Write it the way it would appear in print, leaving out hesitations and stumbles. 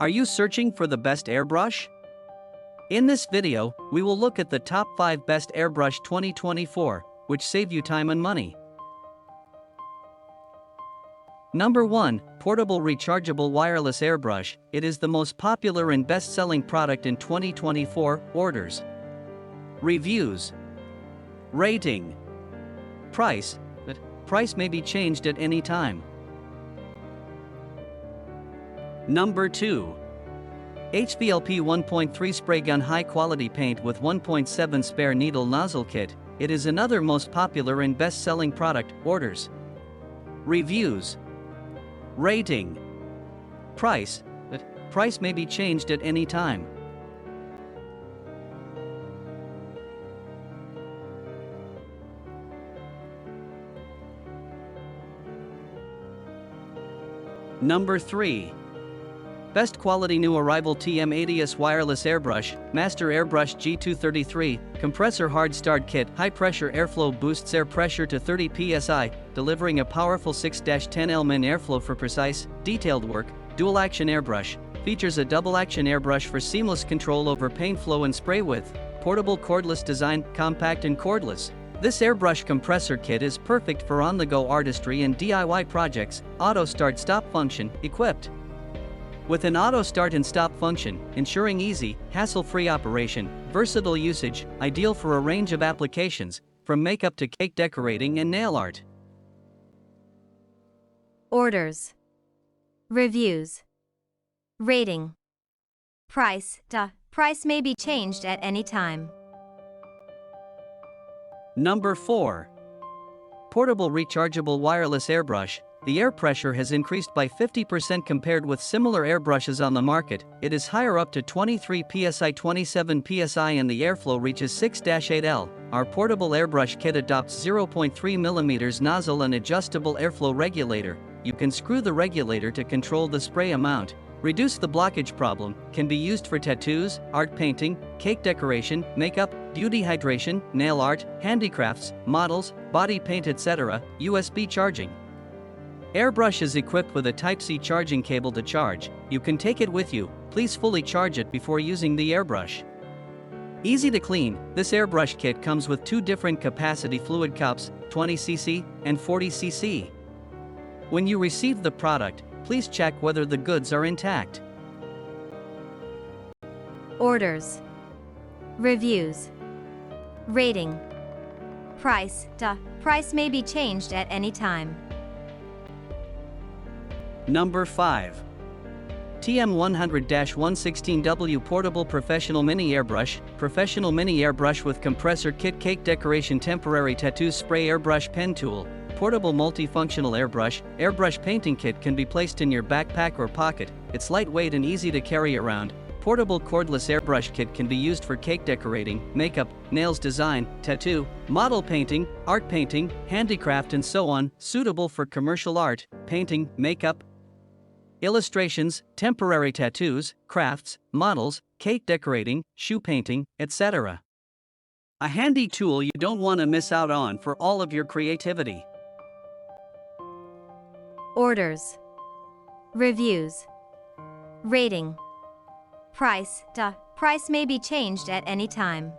Are you searching for the best airbrush? In this video, we will look at the top 5 best airbrush 2024, which save you time and money. Number 1. Portable Rechargeable Wireless Airbrush. It is the most popular and best-selling product in 2024. Orders, reviews, rating, price. But price may be changed at any time. Number 2. HVLP 1.3 Spray Gun High Quality Paint with 1.7 Spare Needle Nozzle Kit. It is another most popular and best-selling product. Orders, reviews, rating, price. But price may be changed at any time. Number 3. Best Quality New Arrival TM80S Wireless Airbrush, Master Airbrush G233, Compressor Hard Start Kit. High Pressure Airflow boosts air pressure to 30 psi, delivering a powerful 6-10 Min airflow for precise, detailed work. Dual Action Airbrush, features a double action airbrush for seamless control over paint flow and spray width. Portable cordless design, compact and cordless. This airbrush compressor kit is perfect for on-the-go artistry and DIY projects. Auto Start Stop function, equipped with an auto start and stop function, ensuring easy, hassle-free operation. Versatile usage, ideal for a range of applications, from makeup to cake decorating and nail art. Orders, reviews, rating, price. Price may be changed at any time. Number 4. Portable Rechargeable Wireless Airbrush. The air pressure has increased by 50% compared with similar airbrushes on the market. It is higher up to 23 psi 27 psi and the airflow reaches 6-8 L. Our portable airbrush kit adopts 0.3 mm nozzle and adjustable airflow regulator. You can screw the regulator to control the spray amount. Reduce the blockage problem. Can be used for tattoos, art painting, cake decoration, makeup, beauty hydration, nail art, handicrafts, models, body paint, etc. USB charging. Airbrush is equipped with a Type-C charging cable to charge. You can take it with you. Please fully charge it before using the airbrush. Easy to clean. This airbrush kit comes with 2 different capacity fluid cups, 20 cc and 40 cc. When you receive the product, please check whether the goods are intact. Orders, reviews, rating, price. Price may be changed at any time. Number 5. TM100-116W Portable Professional Mini Airbrush. Professional Mini Airbrush with Compressor Kit, Cake Decoration, Temporary Tattoo Spray Airbrush Pen Tool. Portable multifunctional airbrush. Airbrush painting kit can be placed in your backpack or pocket. It's lightweight and easy to carry around. Portable cordless airbrush kit can be used for cake decorating, makeup, nails design, tattoo, model painting, art painting, handicraft and so on. Suitable for commercial art, painting, makeup, illustrations, temporary tattoos, crafts, models, cake decorating, shoe painting, etc. A handy tool you don't want to miss out on for all of your creativity. Orders, reviews, rating, price. Price may be changed at any time.